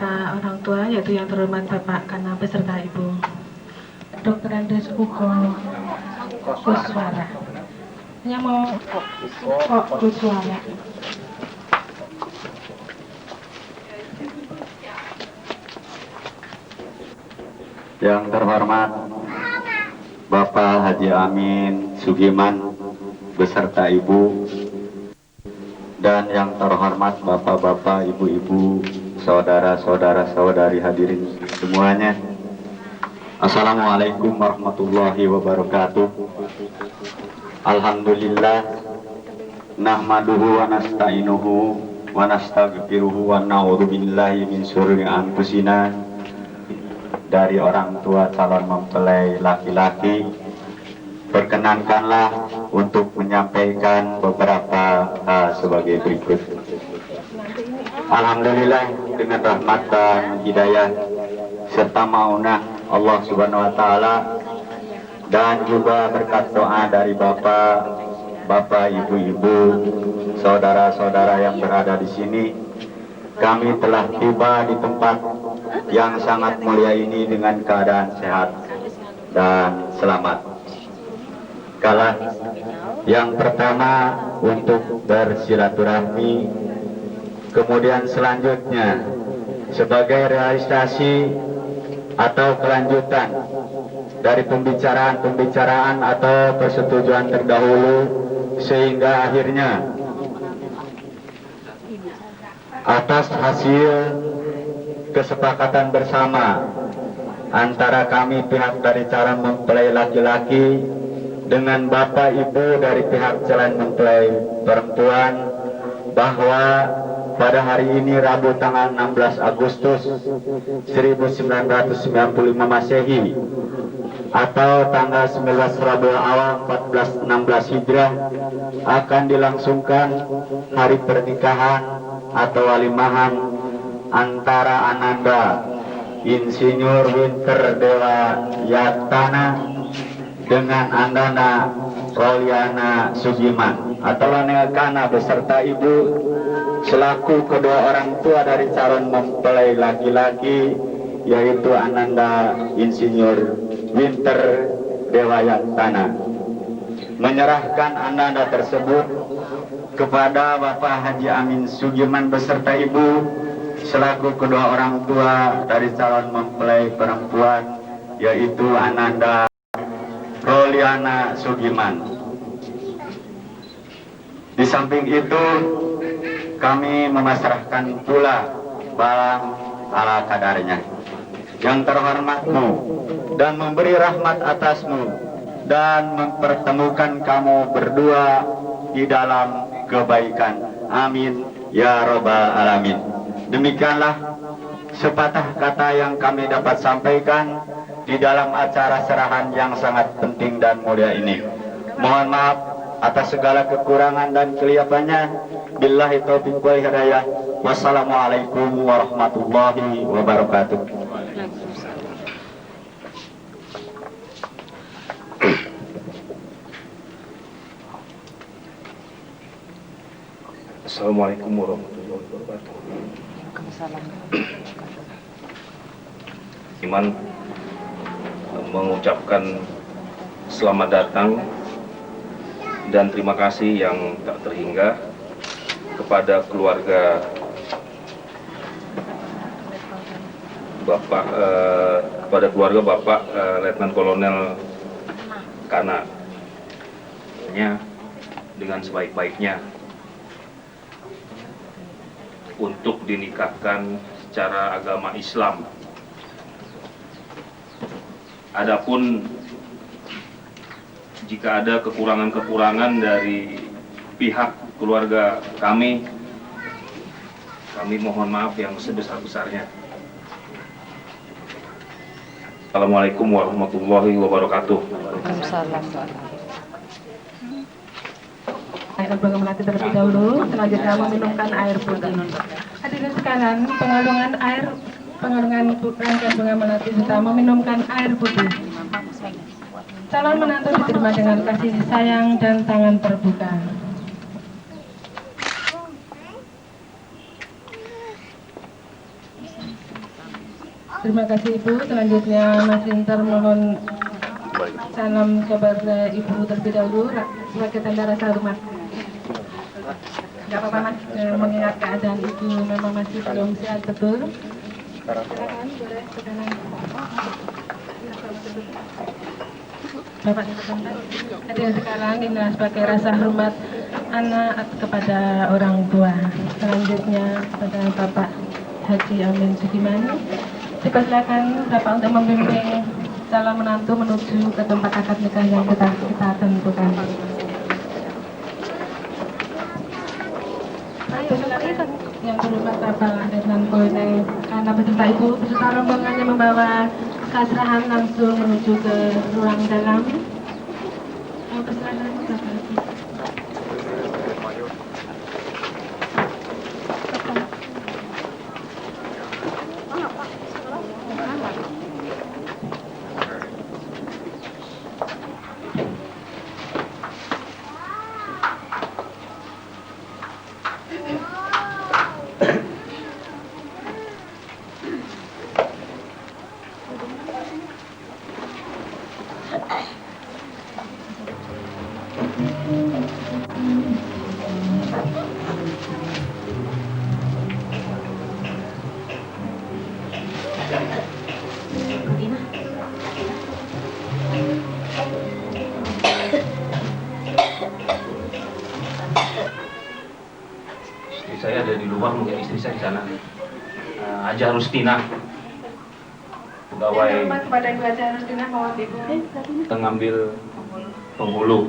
beserta orang tua, yaitu yang terhormat Bapak Kana beserta Ibu Dr. Andes Ugo Kuswara. Hanya mau kok Kuswara. Yang terhormat Bapak Haji Amin Sugiman beserta Ibu, dan yang terhormat Bapak-bapak, Ibu-ibu, saudara-saudara, saudari hadirin semuanya. Assalamualaikum warahmatullahi wabarakatuh. Alhamdulillah, nahmaduhu wa nasta'inuhu wa nastaghfiruhu wa na'udzu billahi min syururi anfusina. Dari orang tua calon mempelai laki-laki, perkenankanlah untuk menyampaikan beberapa hal sebagai berikut. Alhamdulillah, dengan rahmat dan hidayah serta maunah Allah Subhanahu wa Ta'ala, dan juga berkat doa dari bapak, ibu-ibu, saudara-saudara yang berada di sini, kami telah tiba di tempat yang sangat mulia ini dengan keadaan sehat dan selamat. Kalah yang pertama untuk bersilaturahmi, kemudian selanjutnya sebagai realisasi atau kelanjutan dari pembicaraan atau persetujuan terdahulu, sehingga akhirnya atas hasil kesepakatan bersama antara kami pihak dari calon mempelai laki-laki dengan Bapak Ibu dari pihak calon mempelai perempuan, bahwa pada hari ini Rabu tanggal 16 Agustus 1995 Masehi atau tanggal 19 Rabiul Awal 1416 Hijrah akan dilangsungkan hari pernikahan atau walimahan antara Ananda Insinyur Winter Dewa Yatana dengan Andana Roliana Sugiman atau Lanel Kana beserta Ibu selaku kedua orang tua dari calon mempelai laki-laki, yaitu Ananda Insinyur Winter Dewa Yatana, menyerahkan Ananda tersebut kepada Bapak Haji Amin Sugiman beserta Ibu selaku kedua orang tua dari calon mempelai perempuan, yaitu Ananda Roliana Sugiman. Di samping itu, kami memasrahkan pula barang ala kadarnya. Yang terhormatmu dan memberi rahmat atasmu dan mempertemukan kamu berdua di dalam kebaikan. Amin ya robbal alamin. Demikianlah sepatah kata yang kami dapat sampaikan di dalam acara serahan yang sangat penting dan mulia ini. Mohon maaf atas segala kekurangan dan kelihapannya. Billahi taufiq wal hidayah. Wassalamualaikum warahmatullahi wabarakatuh. Assalamualaikum warahmatullahi wabarakatuh. Iman mengucapkan selamat datang dan terima kasih yang tak terhingga kepada keluarga Bapak Letnan Kolonel Kana dengan sebaik-baiknya untuk dinikahkan secara agama Islam. Adapun jika ada kekurangan-kekurangan dari pihak keluarga kami mohon maaf yang sebesar-besarnya. Assalamualaikum warahmatullahi wabarakatuh. Air bunga melati terlebih dahulu, selanjutnya meminumkan air putih. Hadirin sekalian, pengalungan rangkaian bunga melati serta meminumkan air putih. Calon menantu diterima dengan kasih sayang dan tangan terbuka. Terima kasih Ibu. Selanjutnya Mas Inter mohon salam kepada Ibu terlebih dahulu sebagai tanda rasa hormat. Gak apa-apa Mas, mengingat keadaan Ibu memang masih belum sehat betul. Silakan, boleh ke kanan. Bapak hadirin sekarang ini sebagai rasa hormat anak kepada orang tua. Selanjutnya kepada Bapak Haji Amin Sugimani. Dipersilakan Bapak untuk membimbing calon menantu menuju ke tempat akad nikah yang kita tentukan. Yang berhormat Bapak Letnan Kolonel karena beserta Ibu beserta rombongannya membawa kasrahan langsung menuju ke ruang dalam. Persilakan Bapak. Istri saya ada di luar, mungkin istri saya di sana. Haja Rustina, pegawai Kepada Ibu Haja Rustina mohon Ibu pengambil penghulu.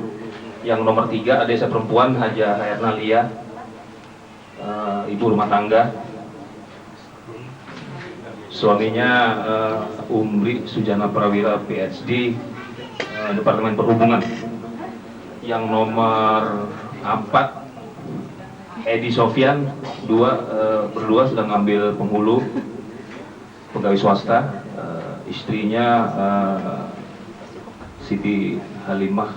Yang nomor 3 desa perempuan Haja Herna Lia, ibu rumah tangga. Suaminya Umri Sujana Prawira PhD, Departemen Perhubungan. Yang nomor 4 Edi Sofyan, berdua sedang ngambil penghulu pegawai swasta. Istrinya Siti Halimah,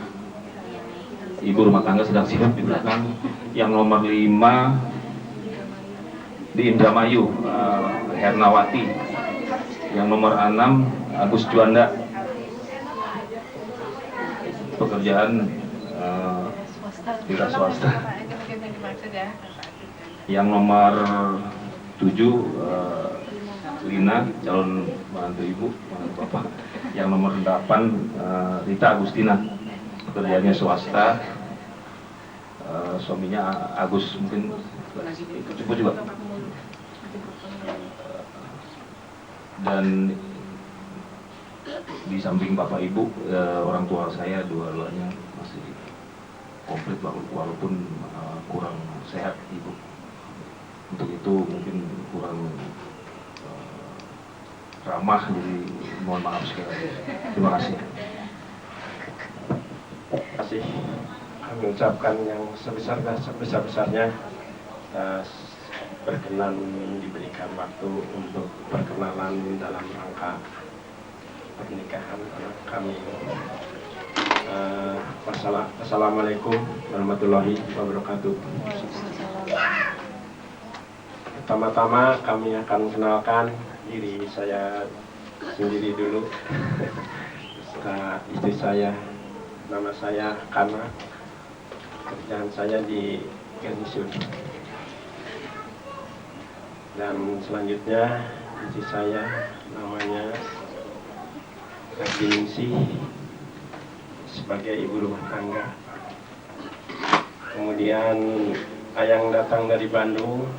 ibu rumah tangga, sedang sibuk di belakang. Yang nomor 5 di Indramayu, Hernawati. Yang nomor 6 Agus Juanda, pekerjaan wira swasta. Yang nomor 7 Lina, calon menantu ibu, menantu bapak. Yang nomor 8 Rita Agustina, pekerjaannya swasta. Suaminya Agus, mungkin ikut juga. Dan di samping bapak ibu, orang tua saya dua-duanya masih komplit walaupun kurang sehat ibu. Untuk itu mungkin kurang ramah, jadi mohon maaf sekali. Terima kasih. Terima kasih. Kami ucapkan yang sebesar-besarnya berkenan diberikan waktu untuk perkenalan dalam rangka pernikahan anak kami. Assalamualaikum warahmatullahi wabarakatuh. Pertama-tama kami akan kenalkan diri saya sendiri dulu. Serta istri saya, nama saya Kana, kerjaan saya di Garnisun. Dan selanjutnya istri saya namanya Ningsih, sebagai ibu rumah tangga. Kemudian yang datang dari Bandung,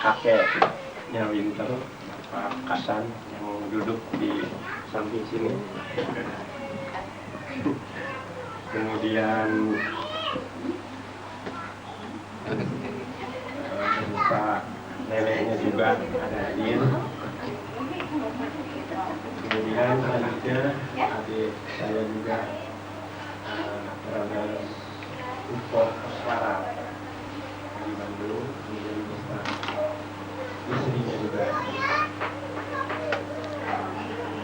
kakeknya Winter, Pak Kasan, yang duduk di samping sini. Kemudian beserta neneknya juga ada hadir. Kemudian selanjutnya adik saya juga berada Upo Koswara dari Bandung. Kemudian beserta istrinya juga.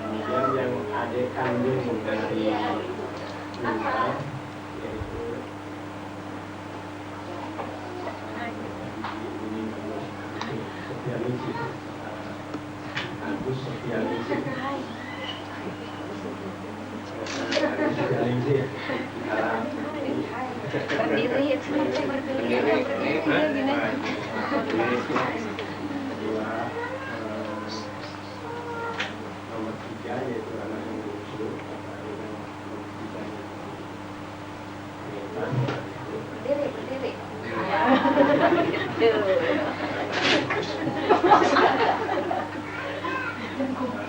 Kemudian yang adik kandung dari Linda, yaitu Setianingsih, berdiri, gini. Nomor 3 yaitu anak yang bungsu. Berdiri.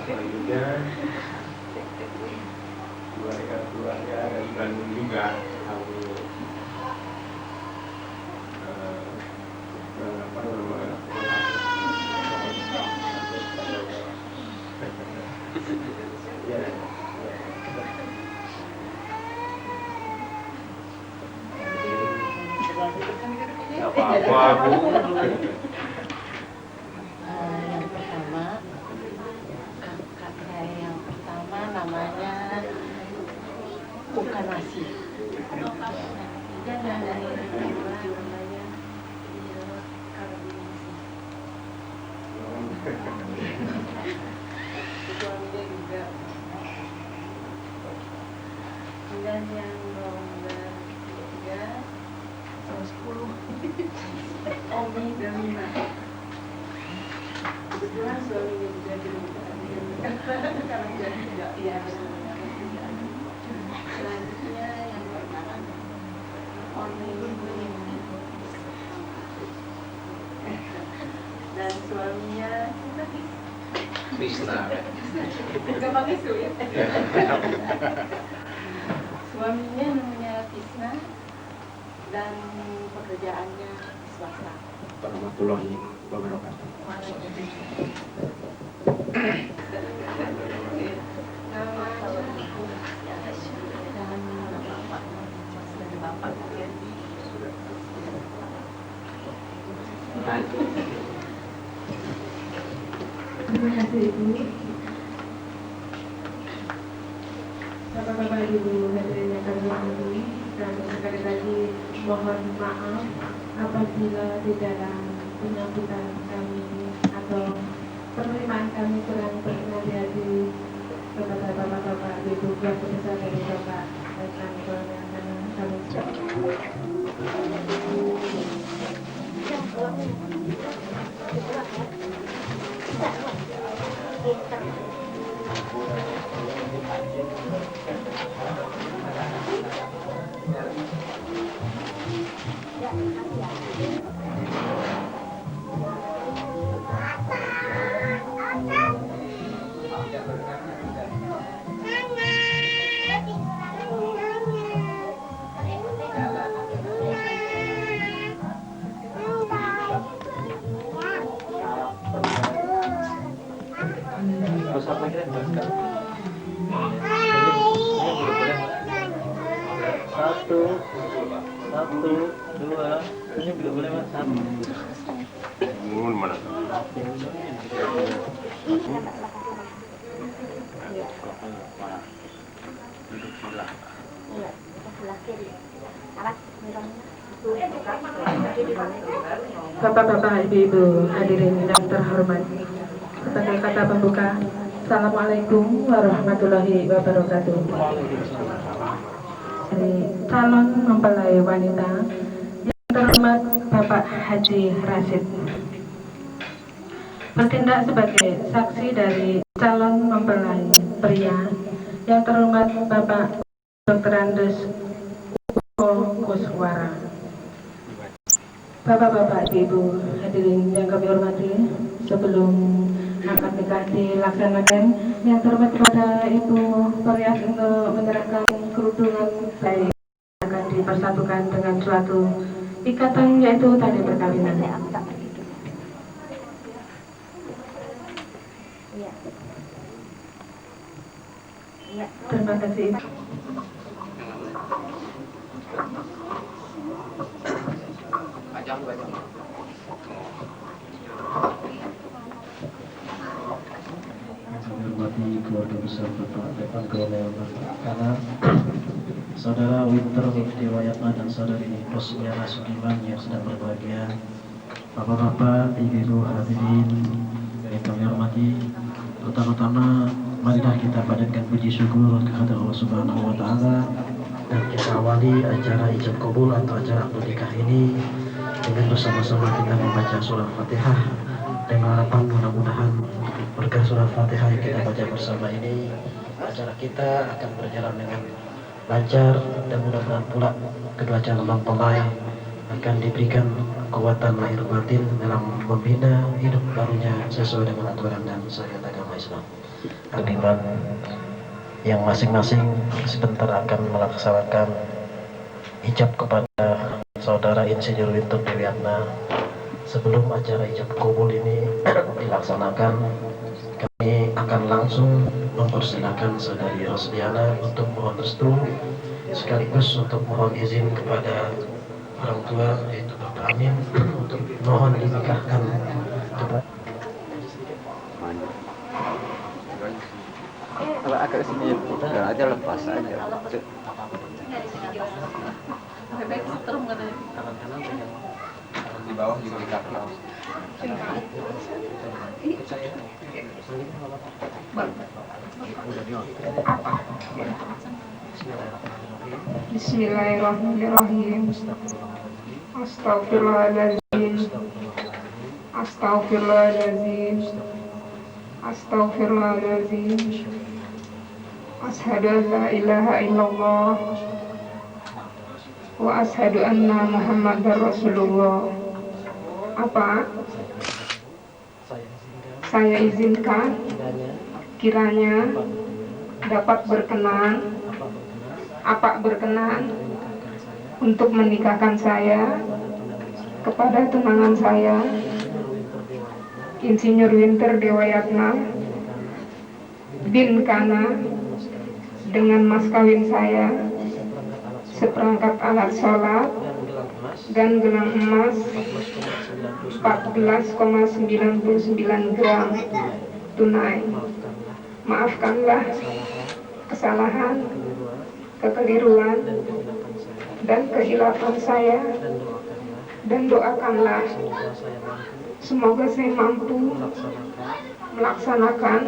Selanjutnya keluarga dari Bandung juga kami apa namanya ya. Nggak apa-apa, Bu. Yang pertama, kakak saya yang pertama namanya bukan nasi. Dan yang kedua namanya suaminya juga. Dan yang nomor 3 10 Omi dan Lina. Kebetulan suaminya juga di rumah karena dia tidak selanjutnya yang pertama Omi dan suaminya Krisna. gak pakai suit. Suaminya namanya Tisna dan pekerjaannya swasta. Warahmatullahi wabarakatuh. Terima kasih Ibu. Bapak-bapak Ibu hadirin yang kami hormati, dan sekali lagi mohon maaf apabila di dalam penyambutan kami atau penerimaan kami kurang berhati-hati kepada bapak-bapak Ibu keluarga besar dari Bapak dan keluarga kami. Satu, dua, ini tidak boleh mas. Mana? Bapak-bapak, ibu-ibu, hadirin yang terhormat. Sebagai kata pembuka, Assalamualaikum warahmatullahi wabarakatuh. Dari calon mempelai wanita yang terhormat Bapak Haji Rashid bertindak sebagai saksi dari calon mempelai pria yang terhormat Bapak Dr. Andes Kuswara. Bapak-bapak, ibu hadirin yang kami hormati, sebelum akad nikah dilaksanakan, yang terhormat kepada Ibu Perias untuk menyerahkan kerudungan baik akan dipersatukan dengan suatu ikatan, yaitu tali perkawinan. Terima kasih. Hormati keluarga besar Bapak Depan Kolonel Bapak Kanar, Saudara Winter Dewayatna dan Saudari Rosmiana Sudiman yang sedang berbahagia, Bapak-bapak, ibu-ibu hadirin yang kami hormati, pertama-tama marilah kita panjatkan puji syukur kepada Allah Subhanahu wa Ta'ala Dan kita awali acara ijab kabul atau acara akad nikah ini dengan bersama-sama kita membaca surah Fatihah dengan harapan mudah-mudahan berkah surah Fatihah yang kita baca bersama ini acara kita akan berjalan dengan lancar dan mudah-mudahan pula kedua calon mempelai akan diberikan kekuatan lahir batin dalam membina hidup barunya sesuai dengan aturan dan syariat agama Islam. Ketimbang yang masing-masing sebentar akan melaksanakan ijab kepada saudara Insinyur Winter Dewiatna. Sebelum acara ijab kabul ini dilaksanakan, kami akan langsung mempersilakan saudari Rosdiana untuk mohon restu sekaligus untuk mohon izin kepada orang tua yaitu Bapak Amin untuk mohon dinikahkan kepada Kalau agak sini udah aja lepas aja. Di bawah juga di kaki. Bismillahirrahmanirrahim. Astaghfirullahaladzim. Astaghfirullahaladzim. Astaghfirullahaladzim. Ashhadu an la ilaha illallah wa ashhadu anna Muhammadar Rasulullah. Apa? Saya izinkan kiranya dapat berkenan untuk menikahkan saya kepada tunangan saya Insinyur Winter Dewayatna bin Kana dengan mas kawin saya seperangkat alat sholat dan gelang emas 14,99 gram tunai. Maafkanlah kesalahan, kekeliruan, dan kehilafan saya, dan doakanlah semoga saya mampu melaksanakan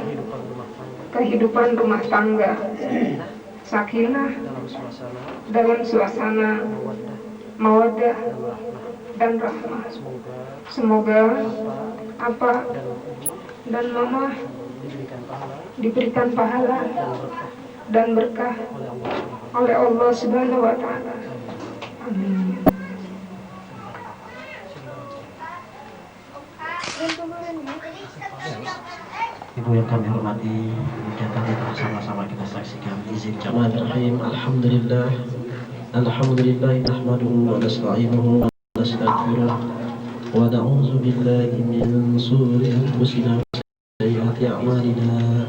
kehidupan rumah tangga sakinah dalam suasana mawaddah dan rahmah. Semoga apa dan mama diberikan pahala dan berkah oleh Allah Subhanahu wa Ta'ala. Amin. Ibu yang kami hormati, kegiatan itu bersama-sama kita saksikan. Izin Bismillahirrahmanirrahim. Alhamdulillah. Alhamdulillah nahmaduhu wa nasta'inuhu wa nastaghfiruh wa na'udzu billahi min shururi anfusina wa sayyiati a'malina.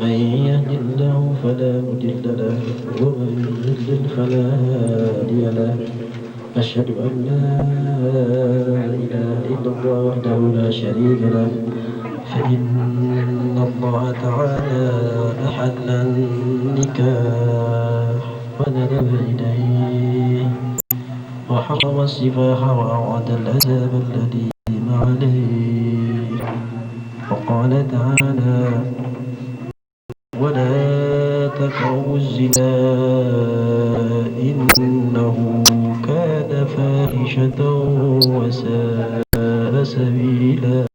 Man yahdihillahu fala mudilla lahu wa man yudlil fala hadiya lahu. Asyhadu an la ilaha illallah wahdahu la syarika lahu. فإن الله تعالى أحل النكاح وندب إليه وحرم السفاح وأوعد العذاب الذين عليه وقال تعالى ولا تقربوا الزنا إنه كان فاحشة وساء سبيلا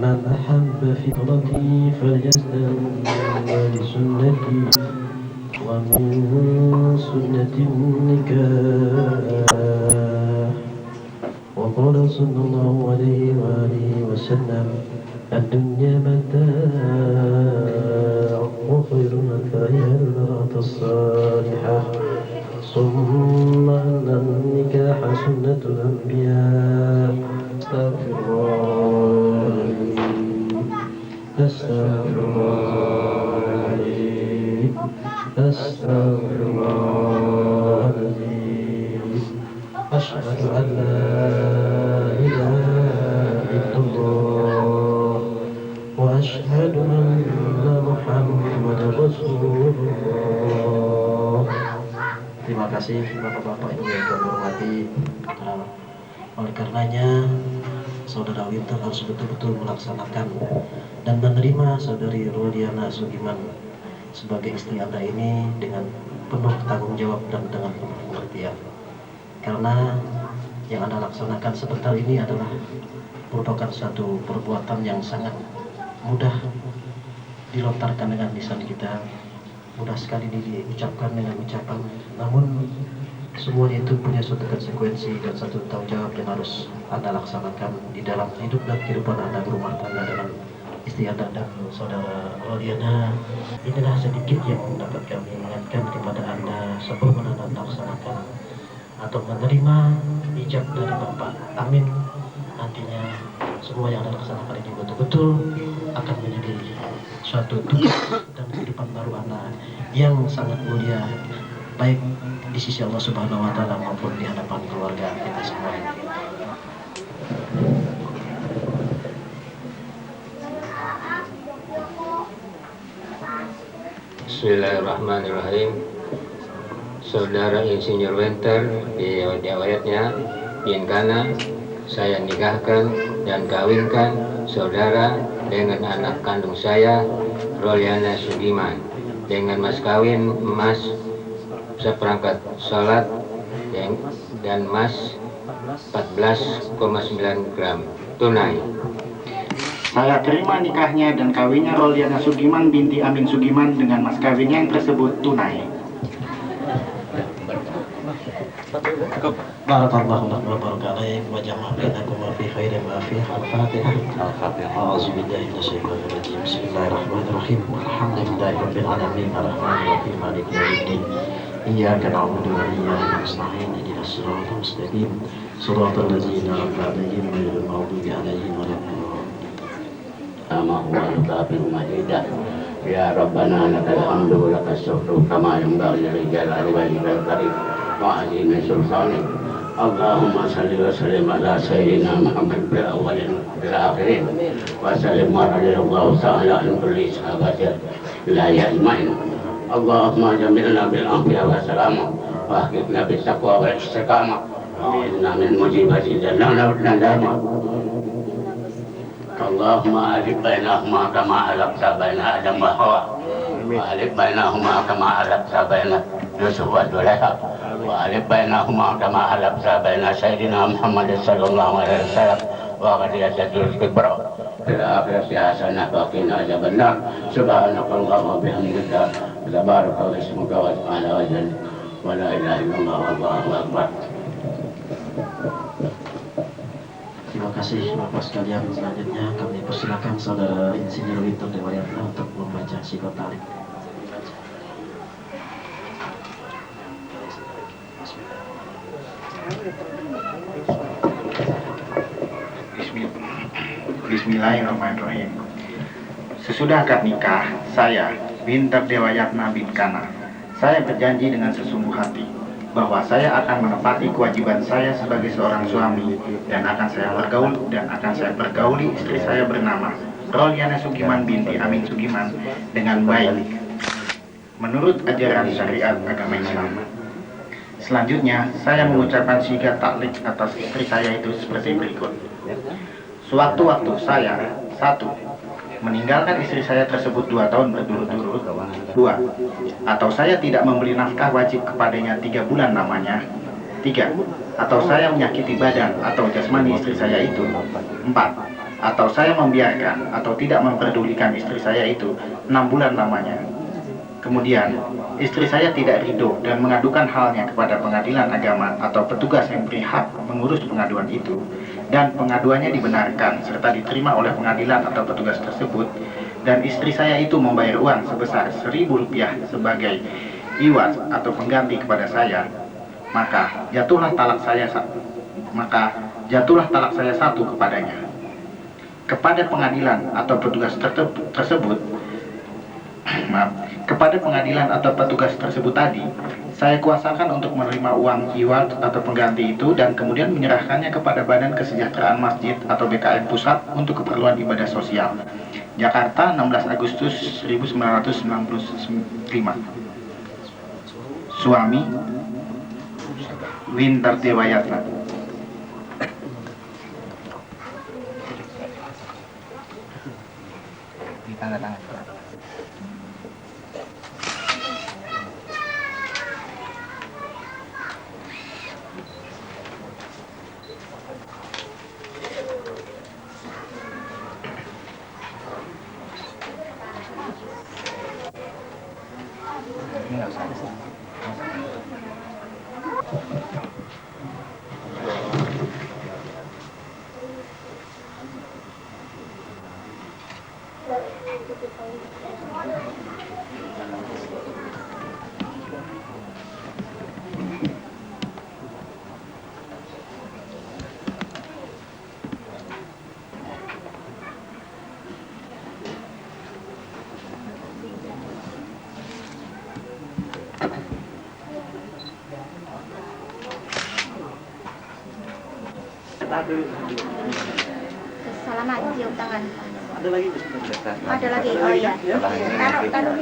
من أحب فطرتي فليستنى بسنتي ومن سنة النكاح وقال صلى الله عليه وآله وسلم الدنيا متاع وخير متاعها المرأة الصالحة ثم أن النكاح سنة الأنبياء أستغفر الله أستغفر الله العظيم أستغفر الله العظيم أشهد أن لا إله إلا الله وأشهد أن محمدا رسول الله. Terima kasih Bapak-bapak Ibu yang kami hormati. Oleh karenanya saudara Winter harus betul-betul melaksanakan dan menerima saudari Roliana Sugiman sebagai istri Anda ini dengan penuh tanggung jawab dan dengan penuh pengertian. Karena yang Anda laksanakan sebentar ini adalah merupakan satu perbuatan yang sangat mudah dilontarkan dengan lisan kita, mudah sekali diucapkan dengan ucapan, namun semuanya itu punya suatu konsekuensi dan satu tanggung jawab yang harus Anda laksanakan di dalam hidup dan kehidupan Anda berumah tangga dengan istri Anda dan saudara Roliana. Inilah sedikit yang dapat kami ingatkan kepada Anda sebelum Anda laksanakan atau menerima ijab dari Bapak. Amin. Nantinya semua yang Anda laksanakan ini betul-betul akan menjadi suatu tugas dan kehidupan baru Anda yang sangat mulia, baik di sisi Allah Subhanahu wa Ta'ala maupun di hadapan keluarga kita semua. Bismillahirrahmanirrahim. Saudara Insinyur Winter di riwayatnya bin Kana, saya nikahkan dan kawinkan saudara dengan anak kandung saya, Roliana Sugiman, dengan mas kawin emas seperangkat salat dan emas 14,9 gram tunai. Saya terima nikahnya dan kawinnya Roliana Sugiman binti Amin Sugiman dengan mas kawin yang tersebut tunai. Barakallahu lakum wa baraka alaikum wa jama'a bainakum fi khairin wa fi al-Fatihah. A'udzu billahi minasyaitonir rajim. Bismillahirrahmanirrahim. Alhamdulillahi rabbil alamin. Arrahmanir rahim. Maliki yaumiddin. Iyyaka na'budu wa iyyaka nasta'in. Ihdinas siratal mustaqim. Shiratal ladzina an'amta 'alaihim ghairil maghdubi 'alaihim waladdallin. Ya Rabbana lakal hamdu wa lakas syukru kama yanbaghi li jalali wajhikal karim wa 'azimi sultanik. Allahumma salli wa sallim ala sayyidina Muhammad fil awwalin wal akhirin wa sallim wa radiyallahu ta'ala an kulli sahabatil la yajma'in. Allahumma jamilna bil afiyah wa salamah wa ahkimna bis taqwa wal istiqamah. Inna min mujibati jannah wa nadama. Allahumma alif bainahuma kama alaqta baina Adam wa Hawa wa alif bainahuma kama alaqta baina Yusuf wa Zulaikha wa alif bainahuma kama alaqta baina Sayyidina Muhammad sallallahu alaihi wasallam wa qadiyatatul kubra fil akhirati hasanah wa qina adzabannar. Subhanakallahumma wa bihamdika tabaraka ismuka wa ta'ala wa jalla wa la ilaha illallah wallahu akbar. Terima kasih Bapak sekalian. Selanjutnya kami persilakan saudara Insinyur Winter Dewayatna untuk membaca psikotalik. Bismillahirrahmanirrahim. Sesudah akad nikah, saya, Winter Dewayatna bin Kana, saya berjanji dengan sesungguh hati bahwa saya akan menepati kewajiban saya sebagai seorang suami dan akan saya pergauli istri saya bernama Roliana Sugiman binti Amin Sugiman dengan baik menurut ajaran syariat agama Islam. Selanjutnya, saya mengucapkan syiga taklik atas istri saya itu seperti berikut. Sewaktu-waktu saya, 1. meninggalkan istri saya tersebut 2 tahun berturut-turut. 2. Atau saya tidak memberi nafkah wajib kepadanya 3 bulan lamanya. 3. Atau saya menyakiti badan atau jasmani istri saya itu. 4. Atau saya membiarkan atau tidak memperdulikan istri saya itu 6 bulan lamanya. Kemudian, istri saya tidak ridho dan mengadukan halnya kepada pengadilan agama atau petugas yang berhak mengurus pengaduan itu, dan pengaduannya dibenarkan serta diterima oleh pengadilan atau petugas tersebut, dan istri saya itu membayar uang sebesar Rp1.000 sebagai iwat atau pengganti kepada saya, maka jatuhlah talak saya 1 kepadanya. Kepada pengadilan atau petugas tersebut tadi, saya kuasakan untuk menerima uang iwat atau pengganti itu dan kemudian menyerahkannya kepada Badan Kesejahteraan Masjid atau BKM Pusat untuk keperluan ibadah sosial. Jakarta, 16 Agustus 1995. Suami, Winter Dewayatna. tanda tangan. Ini nggak usah. Salaman, cium tangan. Ada lagi? Ada lagi. Oh iya. Taruh.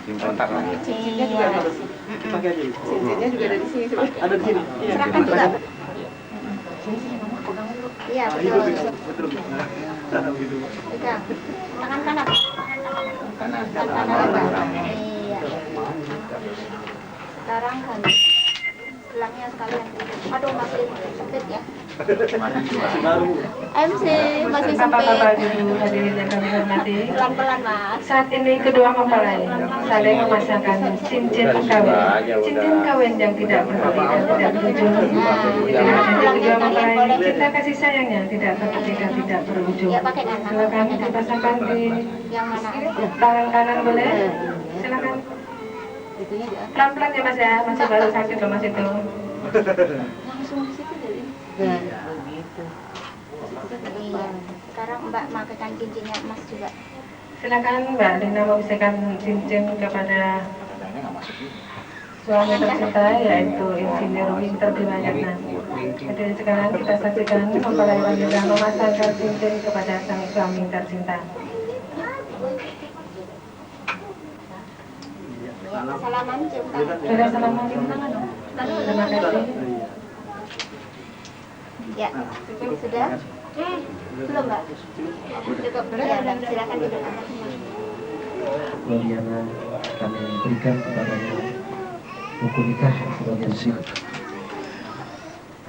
Simpan tak lagi. Cincinnya juga ada. Pakai aja. Cincinnya juga ada di sini. Ada di sini. Serahkan juga. Iya, betul. Pegang. Tangan kanan. Tangan kanan. Iya. Sekarang kan gelangnya sekalian. Aduh, masih sempit ya. Masih baru. MC masih sempit. Bapak-bapak Ibu hadirin yang kami hormati. Pelan-pelan, Mas. Saat ini kedua mempelai saling memasangkan cincin kawin. Cincin kawin yang tidak berbeda, tidak berujung. Dengan kedua mempelai ini cinta kasih sayangnya tidak berbeda, tidak berujung. Ya, pakai kanan. Silakan dipasangkan di Yang mana? tangan kanan boleh. Silakan. Pelan-pelan ya Mas ya, masih baru sakit loh Mas itu. Langsung di situ dari. Begitu. Iya. Sekarang Mbak makaikan cincinnya Mas juga. Silakan Mbak Lina memberikan cincin kepada suami tercinta yaitu Insinyur Winter Dewayatna. Jadi sekarang kita saksikan mempelai wanita memasangkan cincin kepada sang suami tercinta. Salaman, cium tangan. Sudah salaman cium tangan dong. Terima kasih. Ya, sudah? Belum Mbak? Cukup. Ya, silakan duduk. Liliana kami berikan kepadanya buku nikah sebagai syiar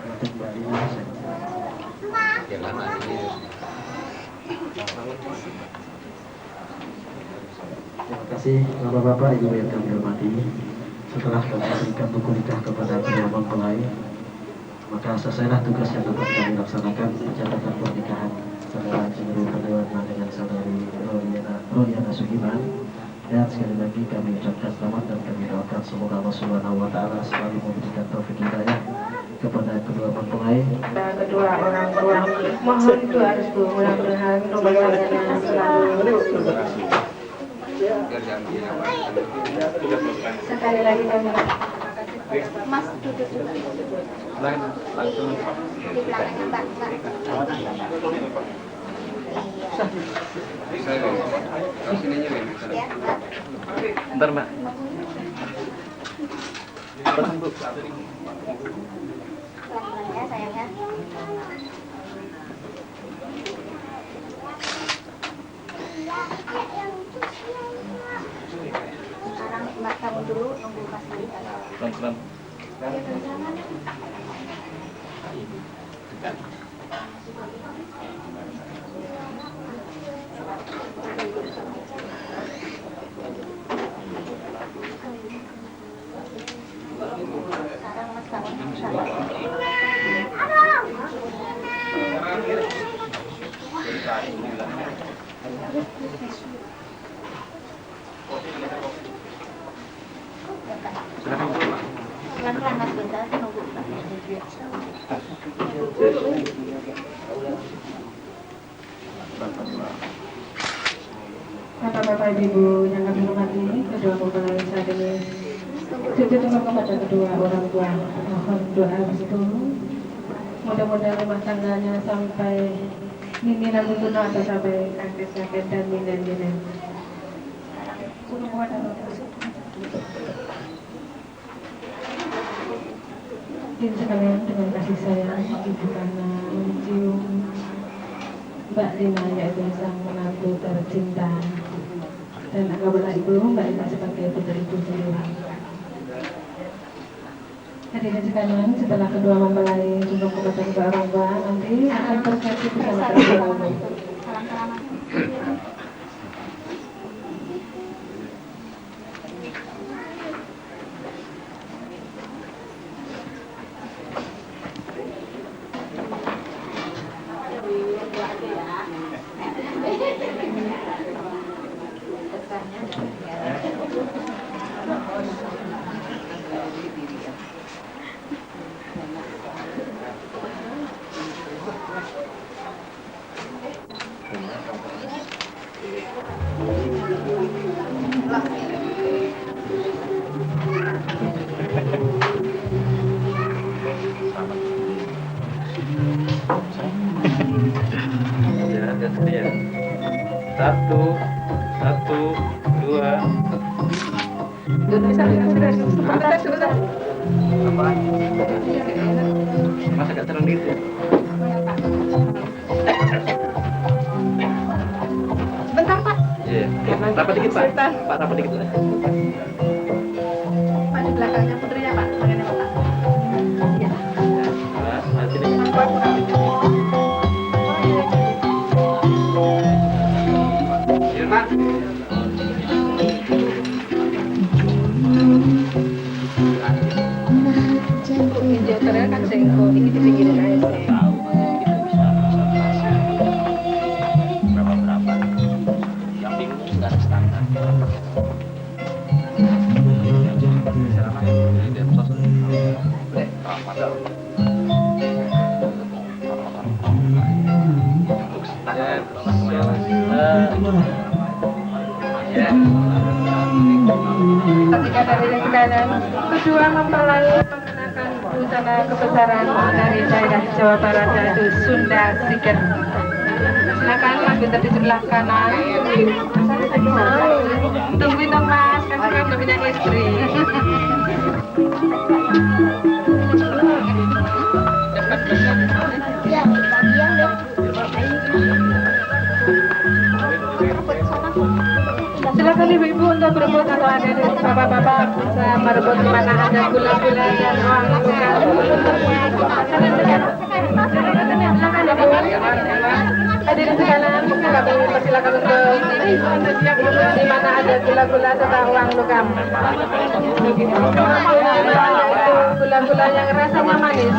untuk Mbak Lina. Terima kasih Bapak-bapak, Ibu yang kami hormati. Setelah kami berikan buku nikah kepada kedua mempelai, maka selesailah tugas yang dapat kami laksanakan pencatatan pernikahan saudara Insinyur Dewayatna dengan saudari Roliana Sugiman. Dan sekali lagi kami ucapkan selamat dan kami doakan semoga Allah Subhanahu wa Ta'ala selalu memberikan taufik hidayah kepada kedua mempelai. Kedua orang tua mohon doa restu, mudah-mudahan rumah tangganya selalu. Sekali lagi kami Mas duduk juga. Di belakangnya Mbak. Iya. Ya, Mbak. Bentar, Mbak. Pelan-pelan ya sayangnya. Sekarang Mbak kamu dulu nunggu Mas Lina. Pelan-pelan. Sekarang Mas kamu. Pelan-pelan Mas bentar nunggu. Bapak-bapak Ibu yang kami hormati, kedua mempelai saat ini sujud kepada kedua orang tua. Mohon doa restu. Mudah-mudahan rumah tangganya sampai nininan tuntunan atau sampai kakek-kakek dan ninen-ninen. Dan sekalian dengan kasih sayang Ibu Kana mencium Mbak Lina yaitu sang menantu tercinta. Dan agak belah ibu, Mbak Lina sebagai putri putri. Hadirin sekalian, setelah kedua mempelai sungguh kepada kedua orang tua, nanti akan bersatu bersama kedua orang tua. Satu, dua. Sebentar. Masa gak terang dikit ya? Sebentar, Pak. Iya. Rapat dikit, Pak. Pak, rapat dikit lah. Pak di belakangnya putrinya, Pak. Tangannya, Pak. Iya. Nah, sini. Iya, Pak. Injektornya kan sengko, ini di pinggirin aja sih. Berapa? Yang bingung nggak ada standar. Ketika dari sekalian, kedua mempelai mengenakan busana kebesaran dari daerah Jawa Barat, yaitu Sunda Siget. Silakan Mas Winter di sebelah kanan. Tungguin dong Mas, kan suka belum punya istri. Silakan ibu-ibu untuk berebut atau ada bapak-bapak bisa merebut di mana ada gula-gula dan uang bukan. Silakan ibu. Hadirin sekalian, kami persilakan untuk di mana ada gula-gula serta uang logam. Gula-gula yang rasanya manis.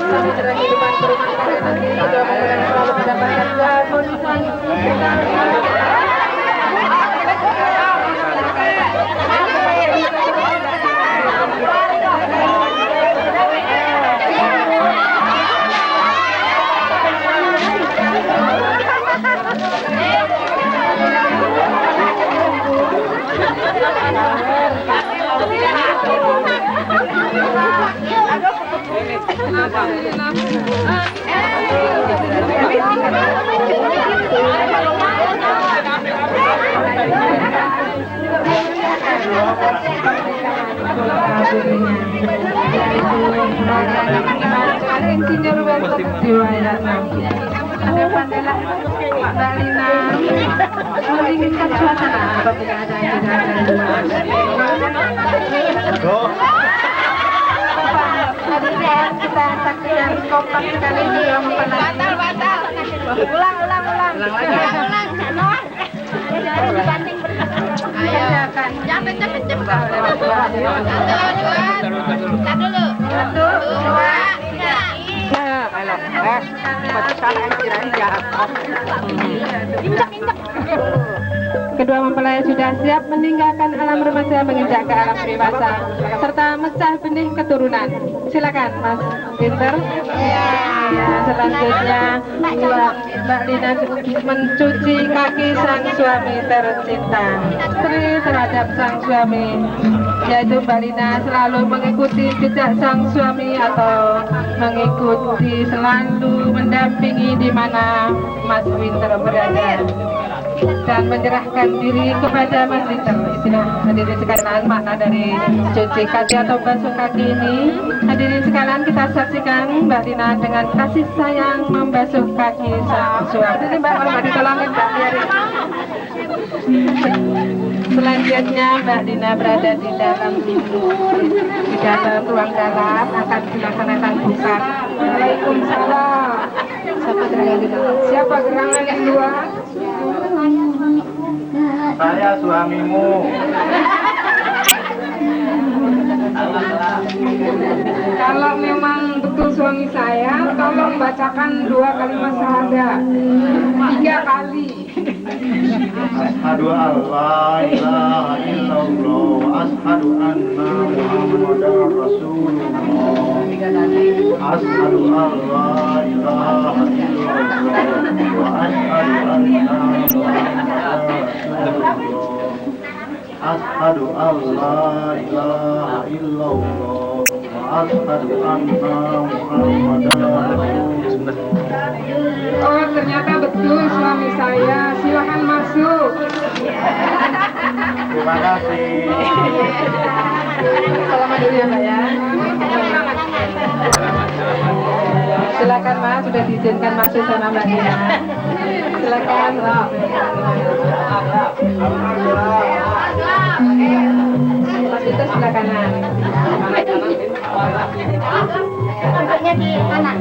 Kami dalam kehidupan berumah tangga nanti sudah selalu mendapatkan keputusan. Insinyur Welter Dewayatna. Pandailah Mbak Lina menginginkan suasana apabila ada yang tidak ada. Hadirin kita saksikan kompak sekali di mempelai. Batal. Ulang. Ayo kan. Cepet. Satu, dua, tiga. Kedua mempelai sudah siap meninggalkan alam remaja menginjak ke alam dewasa serta mecah benih keturunan. Silakan Mas Winter. Ya, selanjutnya Mbak Lina mencuci kaki sang suami tercinta. Sri terhadap sang suami, yaitu Mbak Lina selalu mengikuti jejak sang suami atau mengikuti selalu mendampingi di mana Mas Winter berada. dan menyerahkan diri kepada Mas Winter. Itulah hadirin sekalian makna dari cuci kaki atau basuh kaki ini. Hadirin sekalian, kita saksikan Mbak Dina dengan kasih sayang membasuh kaki sang suami. Ini Mbak, kalau Mbak ditolongin Mbak, biarin. Selanjutnya Mbak Dina berada di dalam ruang dalam, akan dilaksanakan buka. Waalaikumsalam. Siapa gerangan yang dua? Saya suamimu. Kalau memang betul suami saya, tolong bacakan 2 kalimat syahadat 3 kali. Asyhadu an la ilaha illallah wa asyhadu anna Muhammadar Rasulullah. Asyhadu an la ilaha illallah wa asyhadu anna Muhammadar Rasulullah. Asyhadu an la ilaha illallah wa asyhadu anna Muhammadar Rasulullah. Oh, ternyata betul suami saya. Silahkan masuk. Terima kasih. Selamat dulu ya Mbak ya. Silakan Mas, sudah diizinkan masuk sama Mbak Dina. Silakan. Mas itu sebelah kanan. Duduknya di mana?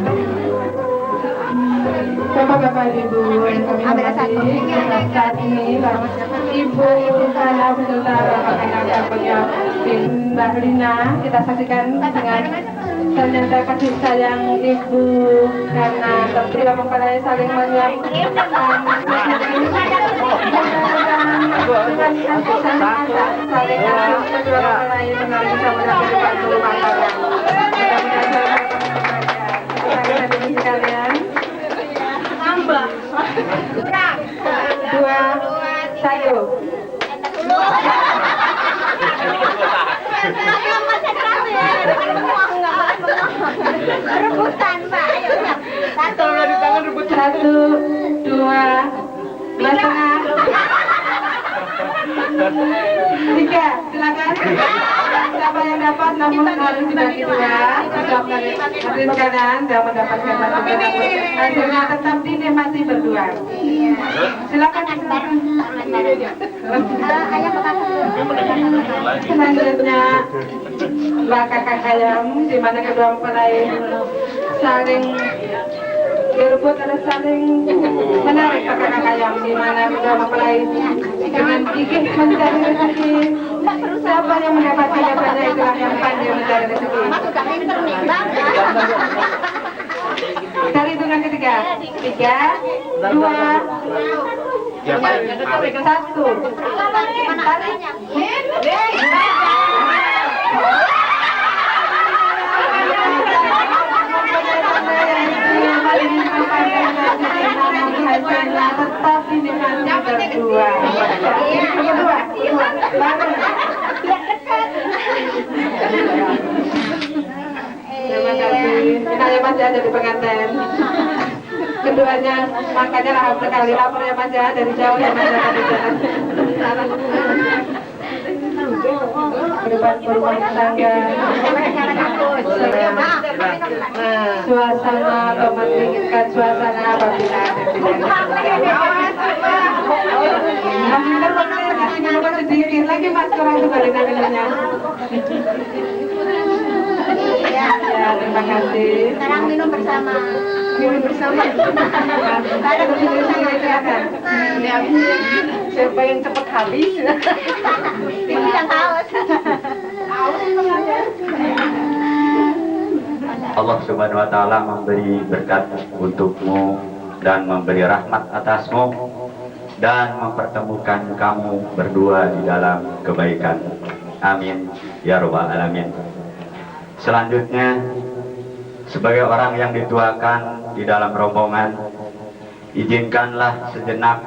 Bapak-bapak Ibu yang kami hormati, saat ini Ibu saya beserta Bapak Kakak punya Mbak Lina, kita saksikan dengan ternyata kasih sayang Ibu karena kedua mempelai saling menyiapkan dengan kasih sayang saling kedua mempelai menarik bersama kehidupan rumah tangga. Mudah-mudahan hadirin sekalian. 2, 1. Rebutan, Mbak. Ayo, siap. 1, 2, 3, silakan. Siapa yang dapat namun harus dibagi 2. Hadirin sekalian yang mendapatkan satu hasilnya tetap dinikmati berdua. Silakan. Selanjutnya Mbak Kakak Ayam, di mana kedua mempelai saling berebut dan saling menarik kakak ayam, di mana kedua mempelai dengan gigih mencari rezeki. Siapa yang mendapatkannya banyak, itulah yang pandai mencari rezeki. Dari hitungan ketiga, 3, 2, 1. Tetap dinikmati berdua. Terima kasih. Kita masih ada di pengantin. Keduanya makanya lahap sekali, lapor ya Mas ya, dari jauh ya Mas ya, dari jalan. Kedepan berumah tangga, suasana atau menginginkan suasana apabila ada sedikit lagi Mas, kurang kembali namanya. Ya, terima kasih. Sekarang minum bersama. Minum bersama. Ada bersama silakan. Siapa yang cepat habis? Ini yang haus. Allah Subhanahu wa taala memberi berkat untukmu dan memberi rahmat atasmu dan mempertemukan kamu berdua di dalam kebaikan. Amin ya rabbal alamin. Selanjutnya, sebagai orang yang dituakan di dalam rombongan, izinkanlah sejenak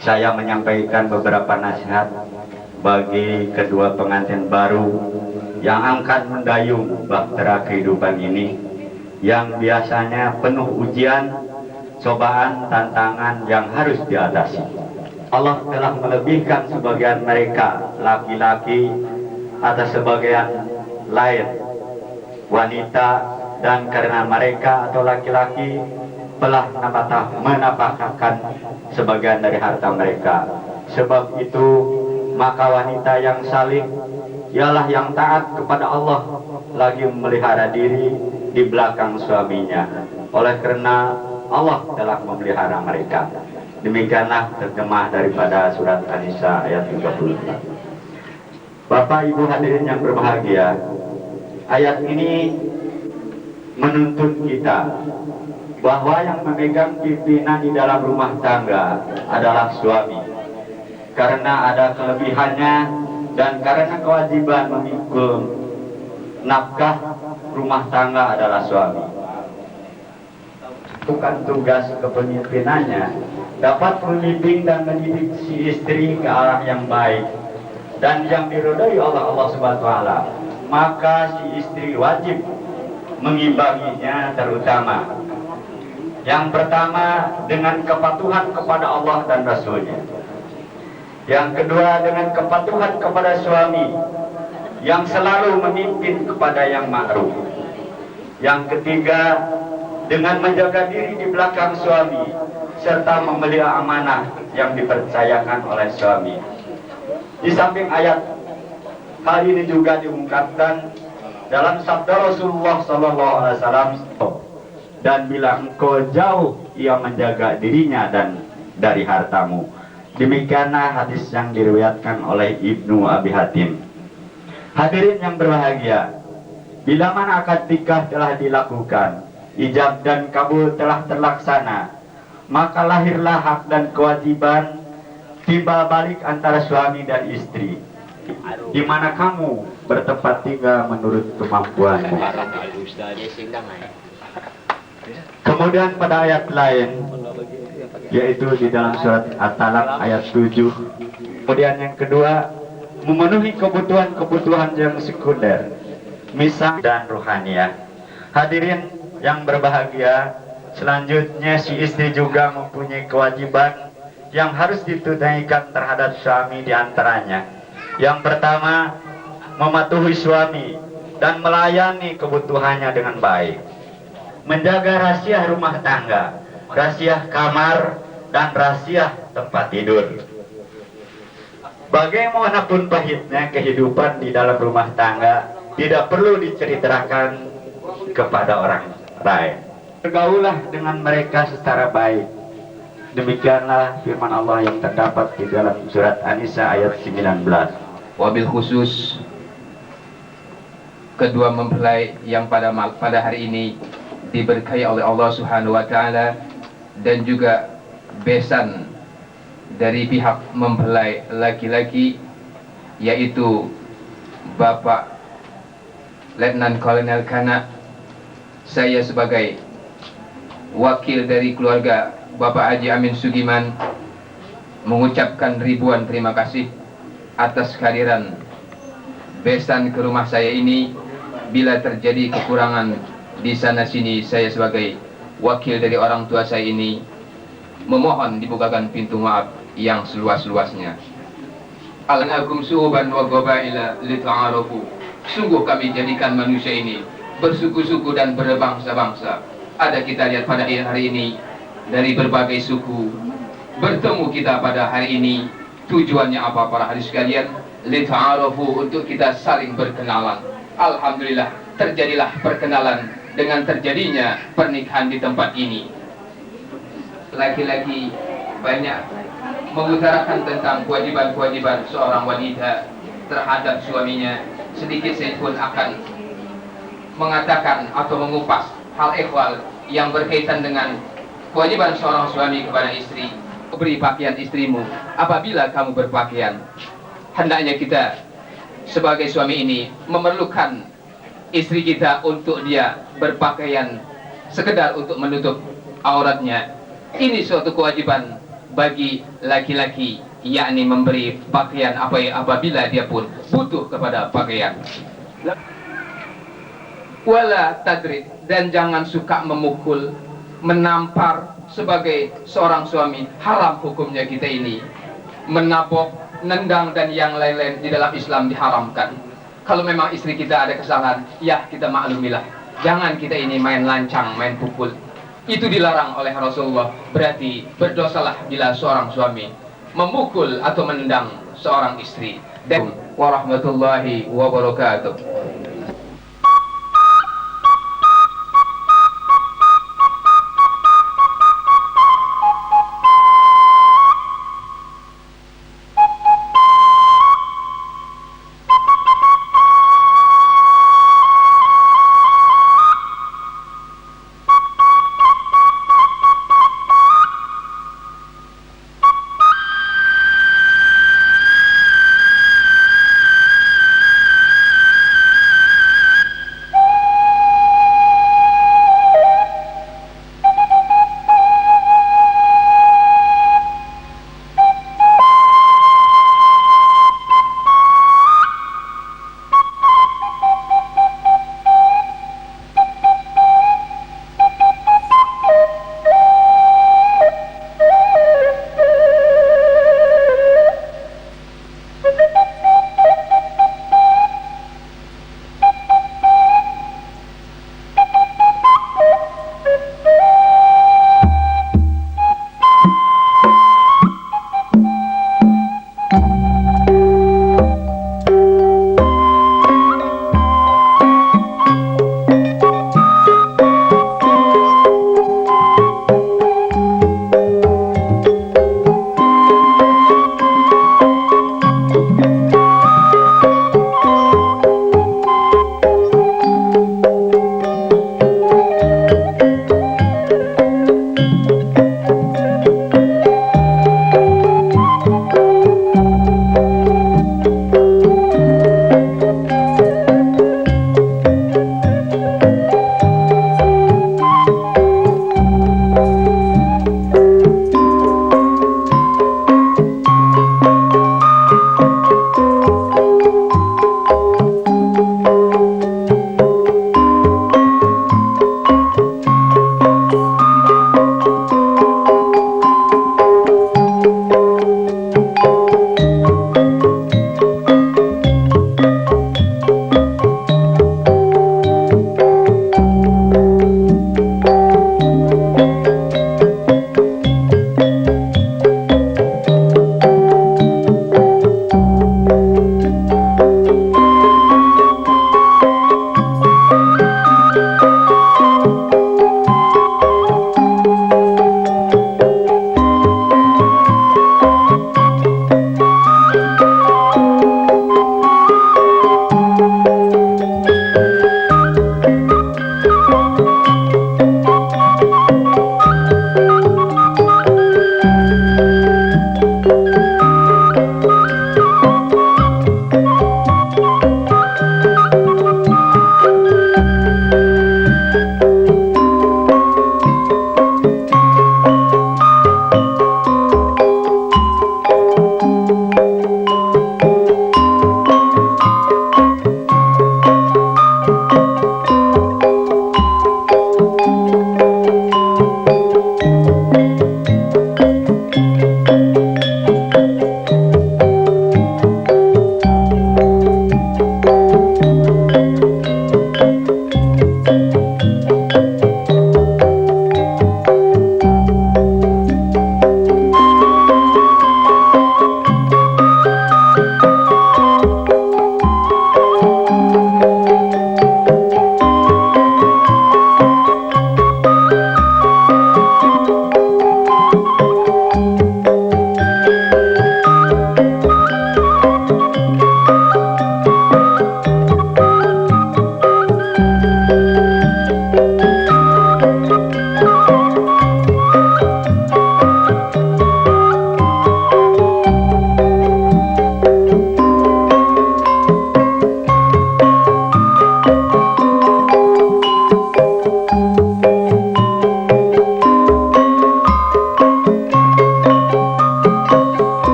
saya menyampaikan beberapa nasihat bagi kedua pengantin baru yang akan mendayung bahtera kehidupan ini, yang biasanya penuh ujian, cobaan, tantangan yang harus diatasi. Allah telah melebihkan sebagian mereka laki-laki atas sebagian lain wanita, dan karena mereka atau laki-laki telah menapakahkan sebagian dari harta mereka. Sebab itu maka wanita yang salih ialah yang taat kepada Allah, lagi memelihara diri di belakang suaminya, oleh karena Allah telah memelihara mereka. Demikianlah terjemah daripada surat An-Nisa ayat 34. Bapak Ibu hadirin yang berbahagia, ayat ini menuntun kita bahwa yang memegang pimpinan di dalam rumah tangga adalah suami, karena ada kelebihannya dan karena kewajiban memikul nafkah rumah tangga adalah suami. Bukan tugas kepemimpinannya dapat membimbing dan mendidik si istri ke arah yang baik dan yang diridhai oleh Allah Subhanahu wa taala, maka si istri wajib mengimbanginya, terutama yang pertama dengan kepatuhan kepada Allah dan Rasulnya, yang kedua dengan kepatuhan kepada suami yang selalu memimpin kepada yang ma'ruf, yang ketiga dengan menjaga diri di belakang suami serta memelihara amanah yang dipercayakan oleh suami. Di samping ayat, hal ini juga diungkapkan dalam sabda Rasulullah SAW, dan bila engkau jauh, ia menjaga dirinya dan dari hartamu. Demikianlah hadis yang diriwayatkan oleh Ibnu Abi Hatim. Hadirin yang berbahagia, bila mana akad nikah telah dilakukan, ijab dan kabul telah terlaksana, maka lahirlah hak dan kewajiban timbal balik antara suami dan istri, di mana kamu bertempat tinggal menurut kemampuanmu. Kemudian pada ayat lain, yaitu di dalam surat At-Talaq ayat 7, kemudian yang kedua, memenuhi kebutuhan-kebutuhan yang sekunder, misal dan rohaniah. Hadirin yang berbahagia, selanjutnya si istri juga mempunyai kewajiban yang harus ditunaikan terhadap suami, di antaranya yang pertama, mematuhi suami dan melayani kebutuhannya dengan baik, menjaga rahasia rumah tangga, rahasia kamar, dan rahasia tempat tidur. Bagaimanapun pahitnya kehidupan di dalam rumah tangga, tidak perlu diceritakan kepada orang lain. Bergaulah dengan mereka secara baik. Demikianlah firman Allah yang terdapat di dalam surat An-Nisa ayat 19. Wabil khusus kedua mempelai yang pada hari ini diberkahi oleh Allah Subhanahu wa taala, dan juga besan dari pihak mempelai laki-laki, yaitu Bapak Letnan Kolonel Kana. Saya sebagai wakil dari keluarga Bapak Haji Amin Sugiman mengucapkan ribuan terima kasih atas kehadiran besan ke rumah saya ini. Bila terjadi kekurangan di sana sini, saya sebagai wakil dari orang tua saya ini memohon dibukakan pintu maaf yang seluas-luasnya. Alaikum suhuban wa qabaila lita'arafu. Sungguh kami jadikan manusia ini bersuku-suku dan berbangsa-bangsa. Ada kita lihat pada hari ini dari berbagai suku bertemu kita pada hari ini. Tujuannya apa para hadis sekalian? Lita'arafu, untuk kita saling berkenalan. Alhamdulillah terjadilah perkenalan dengan terjadinya pernikahan di tempat ini. Laki-laki banyak mengutarakan tentang kewajiban-kewajiban seorang wanita terhadap suaminya. Sedikit saya pun akan mengatakan atau mengupas hal ehwal yang berkaitan dengan kewajiban seorang suami kepada istri. Beri pakaian istrimu apabila kamu berpakaian. Hendaknya kita sebagai suami ini memerlukan istri kita untuk dia berpakaian sekedar untuk menutup auratnya. Ini suatu kewajiban bagi laki-laki, yakni memberi pakaian apabila dia pun butuh kepada pakaian. Wala tadrid, dan jangan suka memukul, menampar sebagai seorang suami. Haram hukumnya kita ini. menabok, nendang dan yang lain-lain di dalam Islam diharamkan. Kalau memang istri kita ada kesalahan, ya kita maklumilah. Jangan kita ini main lancang, main pukul. Itu dilarang oleh Rasulullah. Berarti berdosalah bila seorang suami memukul atau menendang seorang istri. Dan warahmatullahi wabarakatuh.